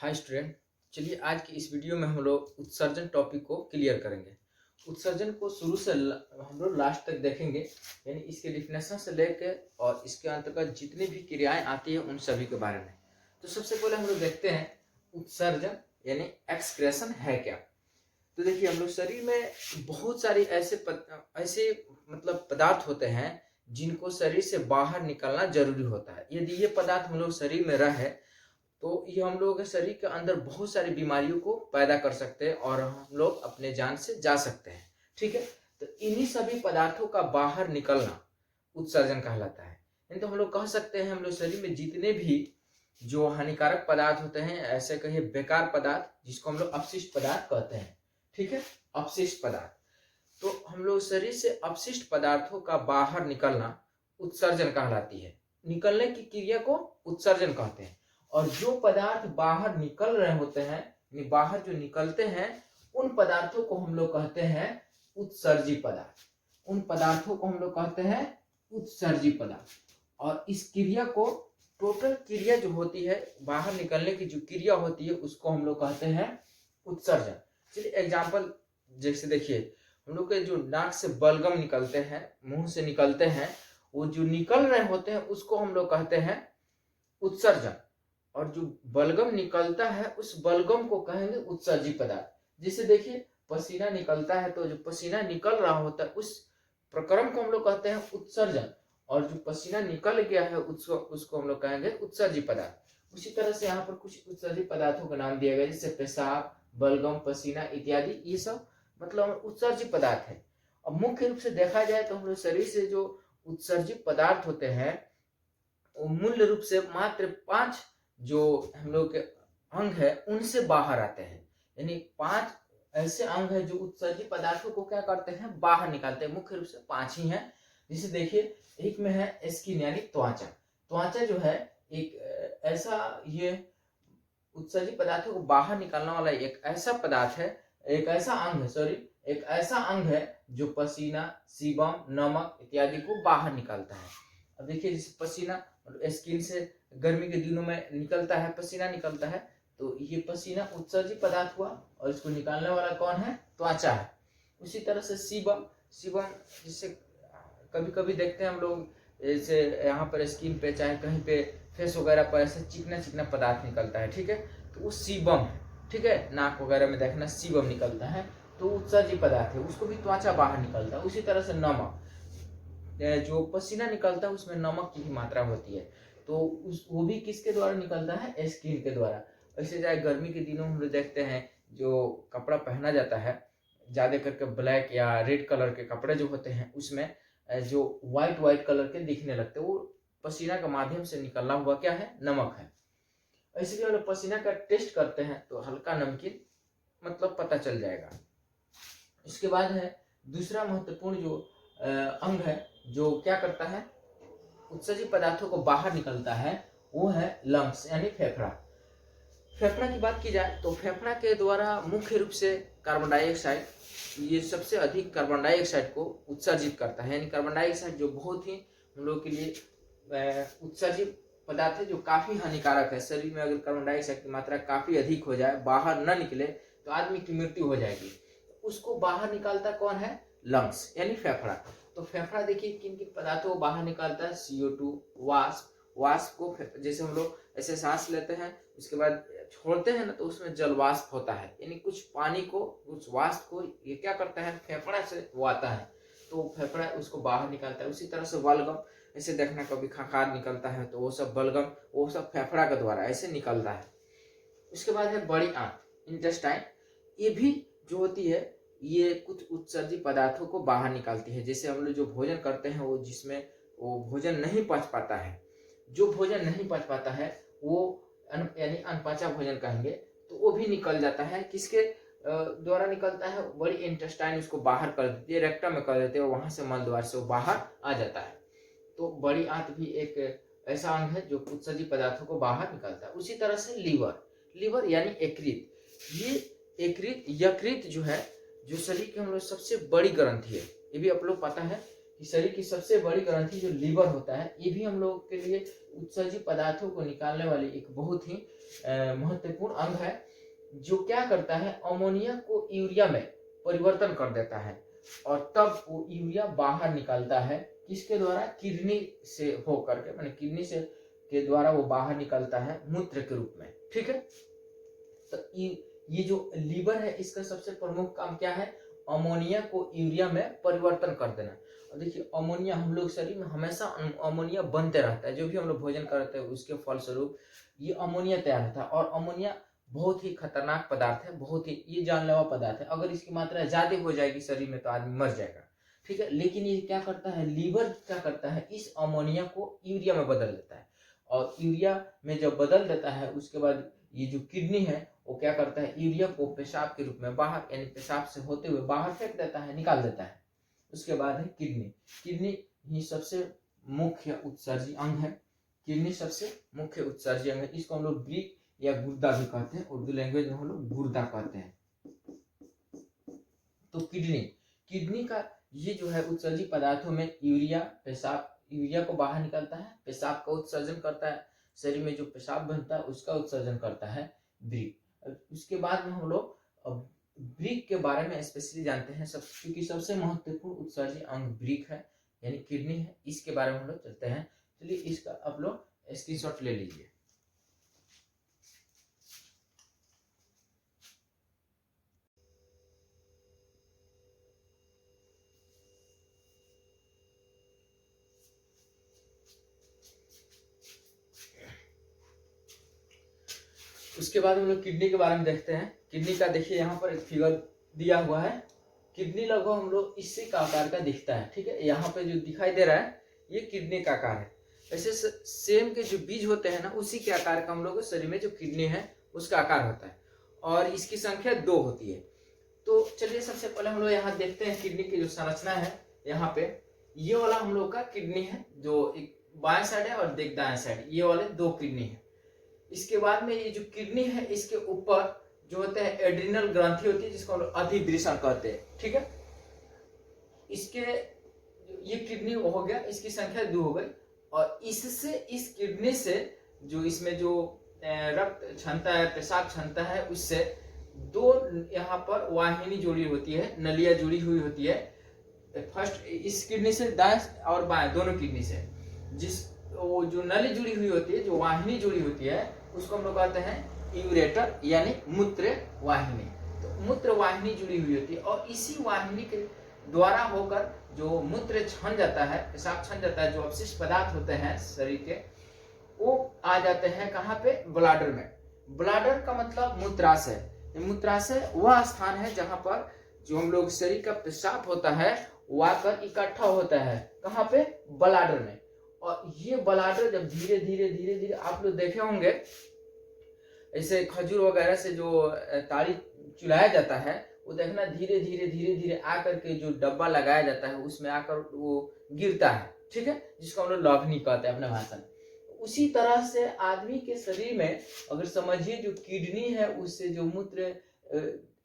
Hi student. चलिए आज की इस वीडियो में हम लोग उत्सर्जन टॉपिक को क्लियर करेंगे। उत्सर्जन को शुरू से हम लोग लास्ट तक देखेंगे, यानी इसके डिफिनेशन से लेकर और इसके अंतर्गत जितनी भी क्रियाएं आती है उन सभी के बारे में। तो सबसे पहले हम लोग देखते हैं उत्सर्जन यानी एक्सक्रेशन है क्या। तो देखिए हम लोग शरीर में बहुत सारी ऐसे मतलब पदार्थ होते हैं जिनको शरीर से बाहर निकलना जरूरी होता है। यदि ये पदार्थ हम लोग शरीर में रहे तो ये हम लोगों के शरीर के अंदर बहुत सारी बीमारियों को पैदा कर सकते हैं और हम लोग अपने जान से जा सकते हैं। ठीक है, तो इन्हीं सभी पदार्थों का बाहर निकलना उत्सर्जन कहलाता है। नहीं तो हम लोग कह सकते हैं हम लोग शरीर में जितने भी जो हानिकारक पदार्थ होते हैं, ऐसे कहिए बेकार पदार्थ, जिसको हम लोग अपशिष्ट पदार्थ कहते हैं। ठीक है, अपशिष्ट पदार्थ। तो हम लोग शरीर से अपशिष्ट पदार्थों का बाहर निकलना उत्सर्जन कहलाती है। निकलने की क्रिया को उत्सर्जन कहते हैं। और जो पदार्थ बाहर निकल रहे होते हैं, यानी बाहर जो निकलते हैं, उन पदार्थों को हम लोग कहते हैं उत्सर्जी पदार्थ। उन पदार्थों को हम लोग कहते हैं उत्सर्जी पदार्थ। और इस क्रिया को, टोटल क्रिया जो होती है, बाहर निकलने की जो क्रिया होती है, उसको हम लोग कहते हैं उत्सर्जन। चलिए एग्जाम्पल जैसे देखिए, हम लोग के जो नाक से बलगम निकलते हैं, मुंह से निकलते हैं, वो जो निकल रहे होते हैं उसको हम लोग कहते हैं उत्सर्जन। और जो बलगम निकलता है उस बलगम को कहेंगे उत्सर्जी पदार्थ। जैसे देखिए पसीना निकलता है, तो जो पसीना निकल रहा होता है उस प्रक्रम को हम लोग कहते हैं उत्सर्जन। और जो पसीना निकल गया है उसको हम लोग कहेंगे उत्सर्जी पदार्थ। उसी तरह से यहाँ पर कुछ उत्सर्जी पदार्थों का नाम दिया गया, जैसे पेशाब, बलगम, पसीना इत्यादि। ये सब मतलब उत्सर्जी पदार्थ है। अब मुख्य रूप से देखा जाए तो हम लोग शरीर से जो उत्सर्जी पदार्थ होते हैं वो मूल रूप से मात्र 5 जो हम लोग के अंग है उनसे बाहर आते हैं। यानी 5 ऐसे अंग है जो उत्सर्जी पदार्थों को क्या करते हैं, बाहर निकालते हैं। मुख्य रूप से 5 ही हैं। जैसे देखिए, एक में है स्किन यानी त्वचा। त्वचा जो है एक ऐसा, ये उत्सर्जी पदार्थों को बाहर निकालने वाला एक ऐसा पदार्थ है, एक ऐसा अंग है, एक ऐसा अंग है जो पसीना, सीबम, नमक इत्यादि को बाहर निकालता है। अब देखिए जैसे पसीना स्किन से गर्मी के दिनों में निकलता है, पसीना निकलता है, तो ये पसीना उत्सर्जी पदार्थ हुआ और इसको निकालने वाला कौन है, त्वचा है। उसी तरह से सीबम, जिससे कभी कभी देखते हैं हम लोग, जैसे यहाँ पर स्किन पे चाहे कहीं पे फेस वगैरह पर ऐसे चिकना चिकना पदार्थ निकलता है। ठीक है, तो वो सीबम है। ठीक है, नाक वगैरह में देखना सीबम निकलता है, तो उत्सर्जी पदार्थ है, उसको भी त्वचा बाहर निकलता है। उसी तरह से नमक, जो पसीना निकलता है उसमें नमक की भी मात्रा होती है, तो वो भी किसके द्वारा निकलता है, स्किन के द्वारा। ऐसे चाहे गर्मी के दिनों हम लोग देखते हैं जो कपड़ा पहना जाता है, ज्यादा करके ब्लैक या रेड कलर के कपड़े जो होते हैं, उसमें जो व्हाइट कलर के दिखने लगते हैं, वो पसीना के माध्यम से निकलना हुआ क्या है, नमक है। इसलिए हम लोग पसीना का टेस्ट करते हैं तो हल्का नमकीन मतलब पता चल जाएगा। इसके बाद है दूसरा महत्वपूर्ण जो अंग है जो क्या करता है, उत्सर्जी पदार्थों को बाहर निकलता है, वो है लंग्स यानी फेफड़ा। फेफड़ा की बात की जाए तो फेफड़ा के द्वारा मुख्य रूप से कार्बन डाइऑक्साइड, ये सबसे अधिक कार्बन डाइऑक्साइड को उत्सर्जित करता है। यानी कार्बन डाइऑक्साइड जो बहुत ही हम लोग के लिए उत्सर्जित पदार्थ है, जो काफी हानिकारक है। शरीर में अगर कार्बन डाइऑक्साइड की मात्रा काफी अधिक हो जाए, बाहर न निकले, तो आदमी की मृत्यु हो जाएगी। उसको बाहर निकालता कौन है, लंग्स यानी फेफड़ा। तो फेफड़ा देखिए किन किन पदार्थों को बाहर निकालता है, CO2, वाष्प को जैसे हम लोग ऐसे सांस लेते हैं, उसके बाद छोड़ते हैं ना, तो उसमें जल वाष्प होता है, यानी कुछ पानी को, कुछ वाष्प को ये क्या करता है, फेफड़ा से वो आता है, तो फेफड़ा उसको बाहर निकालता है। उसी तरह से बलगम, ऐसे देखना कभी खंखार निकलता है, तो वो सब बलगम, वो सब फेफड़ा के द्वारा ऐसे निकलता है। उसके बाद है बड़ी आंत, इंटेस्टाइन। ये भी जो होती है, ये कुछ उत्सर्जी पदार्थों को बाहर निकालती है। जैसे हम लोग जो भोजन करते हैं, वो जिसमें वो भोजन नहीं पच पाता है, जो भोजन नहीं पच पाता है वो यानी अनपचा भोजन कहेंगे, तो वो भी निकल जाता है। किसके द्वारा निकलता है, बड़ी इंटेस्टाइन उसको बाहर कर देती है, रेक्टम में कर देते हैं, वहां से मल द्वार से वो बाहर आ जाता है। तो बड़ी आंत भी एक ऐसा अंग है जो उत्सर्जी पदार्थों को बाहर निकालता है। उसी तरह से लीवर यानी यकृत। ये यकृत जो है, जो शरीर की हम लोग सबसे बड़ी ग्रंथि है। ये भी आप लोग पता है कि शरीर की सबसे बड़ी ग्रंथि जो लीवर होता है, ये भी हम लोग के लिए उत्सर्जी पदार्थों को निकालने वाली एक बहुत ही महत्वपूर्ण अंग है, जो क्या करता है, अमोनिया को यूरिया में परिवर्तन कर देता है और तब वो यूरिया बाहर निकालता है। किसके द्वारा? किडनी से होकर के, माने किडनी से के द्वारा वो बाहर निकलता है मूत्र के रूप में। ठीक है, तो ये जो लीवर है, इसका सबसे प्रमुख काम क्या है? अमोनिया को यूरिया में परिवर्तन कर देना। और देखिए, अमोनिया हम लोग शरीर में हमेशा अमोनिया बनते रहता है, जो भी हम लोग भोजन करते हैं उसके फलस्वरूप ये अमोनिया तैयार होता है। और अमोनिया बहुत ही खतरनाक पदार्थ है, बहुत ही ये जानलेवा पदार्थ है। अगर इसकी मात्रा ज्यादा हो जाएगी शरीर में तो आदमी मर जाएगा। ठीक है, लेकिन ये क्या करता है, लीवर क्या करता है, इस अमोनिया को यूरिया में बदल देता है। और यूरिया में जब बदल देता है, उसके बाद ये जो किडनी है वो क्या करता है, यूरिया को पेशाब के रूप में बाहर, यानी पेशाब से होते हुए बाहर फेंक देता है, निकाल देता है। उसके बाद है किडनी। किडनी ही सबसे मुख्य उत्सर्जी अंग है। किडनी सबसे मुख्य उत्सर्जी अंग है। इसको हम लोग ब्रिक या गुर्दा भी कहते हैं, उर्दू लैंग्वेज में हम लोग गुर्दा कहते हैं। तो किडनी का ये जो है उत्सर्जी पदार्थों में यूरिया को बाहर निकालता है, पेशाब का उत्सर्जन करता है, शरीर में जो पेशाब बनता है उसका उत्सर्जन करता है ब्रिक। उसके बाद में हम लोग ब्रिक के बारे में स्पेशली जानते हैं, क्योंकि सबसे महत्वपूर्ण उत्सर्जी अंग ब्रिक है, यानी किडनी है। इसके बारे में हम लोग चलते हैं। चलिए, इसका आप लोग स्क्रीनशॉट ले लीजिए। उसके बाद हम लोग किडनी के बारे में देखते हैं। किडनी का देखिए यहाँ पर एक फिगर दिया हुआ है। किडनी लगभग हम लोग इसी का आकार का दिखता है। ठीक है, यहाँ पे जो दिखाई दे रहा है ये किडनी का आकार है। ऐसे सेम के जो बीज होते हैं ना, उसी के आकार का हम लोग शरीर में जो किडनी है उसका आकार होता है, और इसकी संख्या 2 होती है। तो चलिए, सबसे पहले हम लोग यहाँ देखते हैं किडनी की जो संरचना है। यहाँ पे ये वाला हम लोग का किडनी है, जो एक बाएं साइड है और देख दाएं साइड, ये वाले 2 किडनी है। इसके बाद में ये जो किडनी है, इसके ऊपर जो होते हैं एड्रिनल ग्रंथि होती है, जिसको हम लोग अधिवृषण कहते हैं। ठीक है, इसके ये किडनी हो गया, इसकी संख्या 2 हो गई। और इससे, इस किडनी से जो इसमें जो रक्त क्षमता है, पेशाब क्षमता है, उससे 2 यहाँ पर वाहिनी जुड़ी होती है, नलियां जुड़ी हुई होती है। फर्स्ट इस किडनी से, दाएं और बाएं दोनों किडनी से वो जो नली जुड़ी हुई होती है, जो वाहिनी जुड़ी होती है, उसको हम लोग कहते हैं यूरेटर, यानी मूत्र वाहिनी। तो मूत्र वाहिनी जुड़ी हुई होती है, और इसी वाहिनी के द्वारा होकर जो मूत्र छन जाता है, पेशाब छन जाता है, जो अवशिष्ट पदार्थ होते हैं शरीर के, वो आ जाते हैं कहाँ पे? ब्लाडर में। ब्लाडर का मतलब मूत्राशय। मूत्राशय वह स्थान है जहां पर जो हम लोग शरीर का पेशाब होता है वो आकर इकट्ठा होता है। कहाँ पे? ब्लाडर में। और ये ब्लाडर जब धीरे धीरे आप लोग देखे होंगे, ऐसे खजूर वगैरह से जो ताड़ी चुलाया जाता है, वो देखना धीरे धीरे आकर के जो डब्बा लगाया जाता है उसमें आकर वो गिरता है। ठीक है, जिसको हम लोग लवनी कहते हैं अपने भाषा में। उसी तरह से आदमी के शरीर में अगर समझिए, जो किडनी है उससे जो मूत्र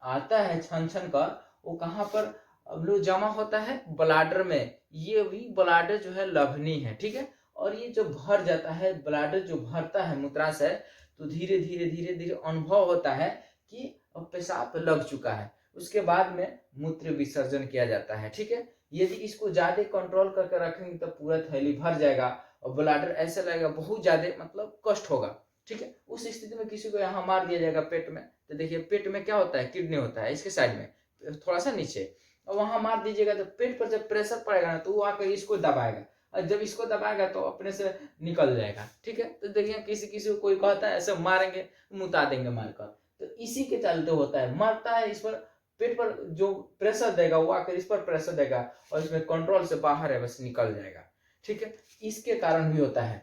आता है छन छन कर, वो कहाँ पर अब लोग जमा होता है? ब्लाडर में। ये भी ब्लाडर जो है लवनी है। ठीक है, और ये जो भर जाता है, ब्लाडर जो भरता है मूत्राशय, तो धीरे धीरे अनुभव होता है कि अब पेशाब लग चुका है। उसके बाद में मूत्र विसर्जन किया जाता है। ठीक है, यदि इसको ज्यादा कंट्रोल करके रखेंगे तो पूरा थैली भर जाएगा और ब्लाडर ऐसे लगेगा बहुत ज्यादा, मतलब कष्ट होगा। ठीक है, उस स्थिति में किसी को यहाँ मार दिया जाएगा पेट में, तो देखिए पेट में क्या होता है? किडनी होता है इसके साइड में थोड़ा सा नीचे, और वहां मार दीजिएगा तो पेट पर जब प्रेशर पड़ेगा ना, तो वो आकर इसको दबाएगा, और जब इसको दबाएगा तो अपने से निकल जाएगा। ठीक है, तो देखिए किसी को कोई कहता है ऐसे मारेंगे, मुता देंगे मारकर, तो इसी के चलते होता है। मरता है, इस पर पेट पर जो प्रेशर देगा वो आकर इस पर प्रेशर देगा, और इसमें कंट्रोल से बाहर है, बस निकल जाएगा। ठीक है, इसके कारण भी होता है।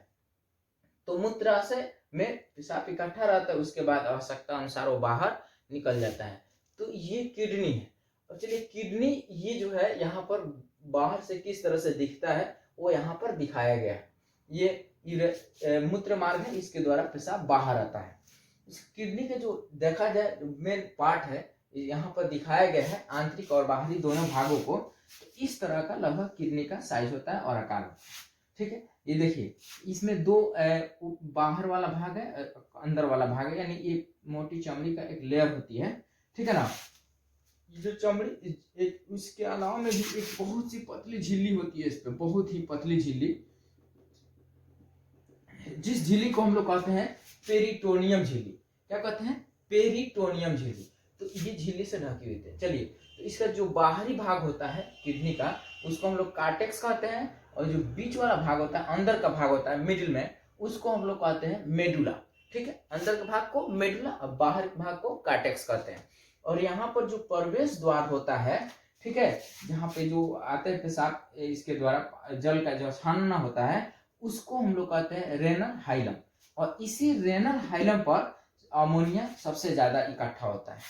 तो मूत्राशय में पेशाब इकट्ठा रहता है, उसके बाद आवश्यकता अनुसार वो बाहर निकल जाता है। तो ये किडनी है। और चलिए, किडनी ये जो है यहाँ पर बाहर से किस तरह से दिखता है वो यहाँ पर दिखाया गया है। ये मूत्र मार्ग है, इसके द्वारा पेशाब बाहर आता है। इस किडनी के जो देखा जाए मेन पार्ट है, यहाँ पर दिखाया गया है आंतरिक और बाहरी दोनों भागों को। तो इस तरह का लगभग किडनी का साइज होता है और आकार होता है। ठीक है, ये देखिए इसमें दो बाहर वाला भाग है, अंदर वाला भाग है, यानी ये मोटी चमड़ी का एक लेयर होती है। ठीक है ना, जो चमड़ी एक उसके अलावा में भी एक बहुत सी पतली झिल्ली होती है, इस पे बहुत ही पतली झिल्ली, जिस झिल्ली को हम लोग कहते हैं पेरिटोनियम झिल्ली। क्या कहते हैं? पेरिटोनियम झिल्ली। तो ये झिल्ली से ढकी हुई है। चलिए, तो इसका जो बाहरी भाग होता है किडनी का, उसको हम लोग कार्टेक्स कहते हैं, और जो बीच वाला भाग होता है, अंदर का भाग होता है मिडिल में, उसको हम लोग कहते हैं मेडुला। ठीक है, अंदर के भाग को मेडुला और बाहर के भाग को कार्टेक्स कहते हैं। और यहाँ पर जो प्रवेश द्वार होता है, ठीक है, जहाँ पे जो आते हैं पेशाब, इसके द्वारा जल का जो छानना होता है, उसको हम लोग कहते हैं रेनल हाइलम। और इसी रेनल हाइलम पर अमोनिया सबसे ज्यादा इकट्ठा होता है।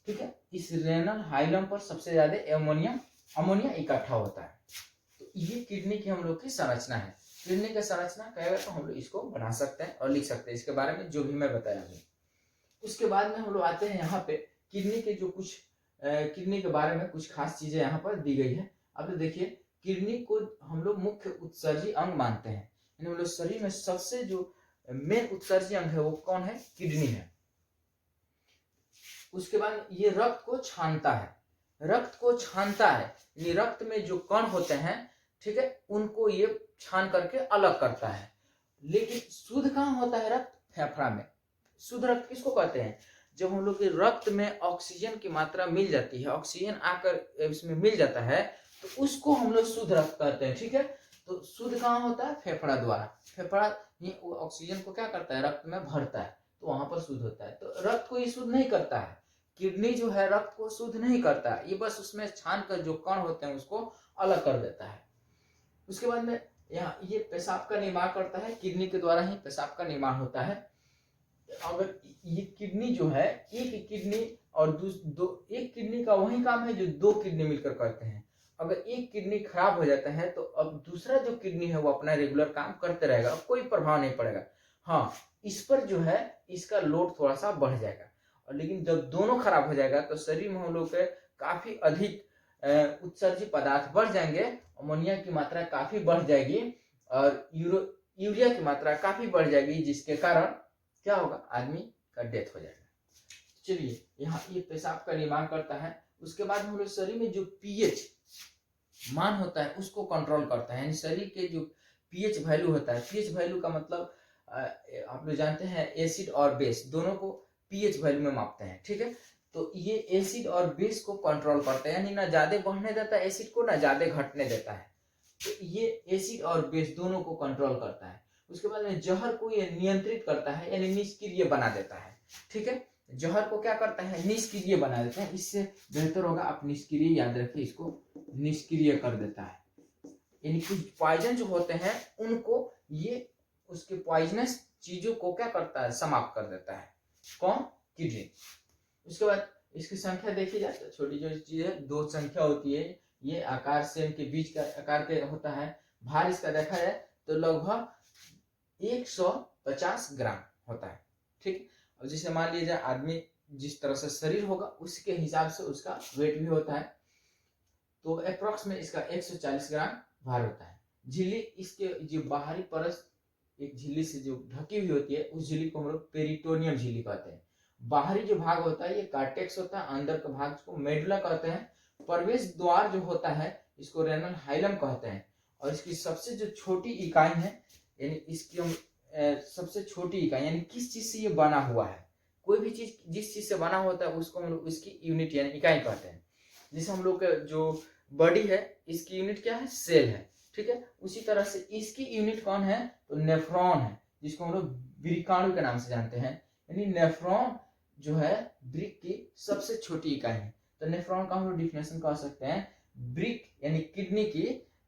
ठीक है, इस रेनल हाइलम पर सबसे ज्यादा अमोनिया इकट्ठा होता है। तो ये किडनी की हम लोग की संरचना है। किडनी का संरचना कहेगा तो हम लोग इसको बना सकते हैं और लिख सकते हैं, इसके बारे में जो भी मैं बताया हूँ। उसके बाद में हम लोग आते हैं यहाँ पे किडनी के जो कुछ किडनी के बारे में कुछ खास चीजें यहाँ पर दी गई है। अब देखिए, किडनी को हम लोग मुख्य उत्सर्जी अंग मानते हैं, यानी हम लोग शरीर में सबसे जो मेन उत्सर्जी अंग है वो कौन है? किडनी है। उसके बाद ये रक्त को छानता है, यानी रक्त में जो कण होते हैं, ठीक है, उनको ये छान करके अलग करता है। लेकिन शुद्ध कहाँ होता है रक्त? फेफड़ा में। शुद्ध रक्त किसको कहते हैं? जब हम लोग के रक्त में ऑक्सीजन की मात्रा मिल जाती है, ऑक्सीजन आकर इसमें मिल जाता है, तो उसको हम लोग शुद्ध रक्त कहते हैं। ठीक है, तो शुद्ध कहाँ होता है? फेफड़ा द्वारा। फेफड़ा ही ऑक्सीजन को क्या करता है? रक्त में भरता है, तो वहां पर शुद्ध होता है। तो रक्त को ये शुद्ध नहीं करता है, किडनी जो है रक्त को शुद्ध नहीं करता है, ये बस उसमें छान कर जो कण होते हैं उसको अलग कर देता है। उसके बाद में यहाँ ये पेशाब का निर्माण करता है, किडनी के द्वारा ही पेशाब का निर्माण होता है। अगर ये किडनी जो है, एक किडनी और एक किडनी का वही काम है जो दो किडनी मिलकर करते हैं। अगर एक किडनी खराब हो जाता है तो अब दूसरा जो किडनी है वो अपना रेगुलर काम करते रहेगा, कोई प्रभाव नहीं पड़ेगा। हाँ, इस पर जो है इसका लोड थोड़ा सा बढ़ जाएगा, और लेकिन जब दोनों खराब हो जाएगा तो शरीर में हम लोग के काफी अधिक उत्सर्जी पदार्थ बढ़ जाएंगे, अमोनिया की मात्रा काफी बढ़ जाएगी और यूरिया की मात्रा काफी बढ़ जाएगी, जिसके कारण क्या होगा? आदमी का डेथ हो जाएगा। चलिए, यहाँ ये पेशाब का निर्माण करता है। उसके बाद हम लोग शरीर में जो पीएच मान होता है उसको कंट्रोल करता है, यानी शरीर के जो पीएच वैल्यू होता है, पीएच वैल्यू का मतलब आप लोग जानते हैं एसिड और बेस दोनों को पीएच वैल्यू में मापते हैं। ठीक है, तो ये एसिड और बेस को कंट्रोल करता है, यानी ना ज्यादा बढ़ने देता है एसिड को, ना ज्यादा घटने देता है। तो ये एसिड और बेस दोनों को कंट्रोल करता है। उसके बाद में जहर को ये नियंत्रित करता है, यानी निष्क्रिय बना देता है। ठीक है, जहर को क्या करता है? निष्क्रिय बना देता है। इससे बेहतर होगा आप निष्क्रिय याद रखिए, इसको निष्क्रिय कर देता है। यानी कुछ पॉइजन जो होते हैं उनको ये उसके पॉइजनस चीजों को क्या करता है? समाप्त कर देता है। कौन? किडनी। उसके बाद इसकी संख्या देखी जाए तो छोटी जो चीज है, दो संख्या होती है। ये आकार सेम के बीच का आकार के होता है। भार इसका देखा जाए तो लगभग 150 ग्राम होता है। ठीक, और जैसे मान लीजिए आदमी जिस तरह से शरीर होगा उसके हिसाब से उसका वेट भी होता है। तो अप्रोक्स में इसका 140 ग्राम भार होता है। झिल्ली, इसके जो बाहरी परत एक झिल्ली से जो ढकी हुई होती है, उस झिल्ली को हम लोग पेरिटोनियम झिल्ली कहते हैं। बाहरी जो भाग होता है ये कार्टेक्स होता है, अंदर का भाग को मेडुला कहते हैं। प्रवेश द्वार जो होता है इसको रेनल हाइलम कहते हैं। और इसकी सबसे जो छोटी इकाई है, यानी इसकी हम सबसे छोटी इकाई, यानी किस चीज से ये बना हुआ है, कोई भी चीज जिस चीज से बना होता है उसको हम लोग इसकी यूनिट यानी इकाई कहते हैं। जैसे हम लोग का जो बॉडी है इसकी यूनिट क्या है? सेल है। ठीक है, उसी तरह से इसकी यूनिट कौन है? तो नेफ्रॉन है, जिसको हम लोग वृक्काणु के नाम से जानते हैं। यानी नेफ्रॉन जो है वृक्क की सबसे छोटी इकाई है। तो नेफ्रॉन का हम लोग डिफिनेशन कह सकते हैं, वृक्क यानी किडनी की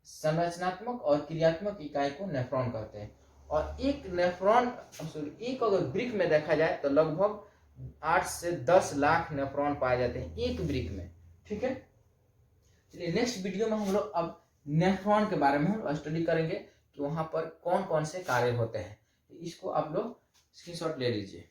संरचनात्मक और क्रियात्मक इकाई को नेफ्रॉन कहते हैं। और एक अगर वृक्क में देखा जाए तो लगभग 8 से 10 लाख नेफ्रॉन पाए जाते हैं एक वृक्क में। ठीक है, चलिए नेक्स्ट वीडियो में हम लोग अब नेफ्रॉन के बारे में हम स्टडी करेंगे कि वहां पर कौन कौन से कार्य होते हैं। इसको आप लोग स्क्रीनशॉट ले लीजिए।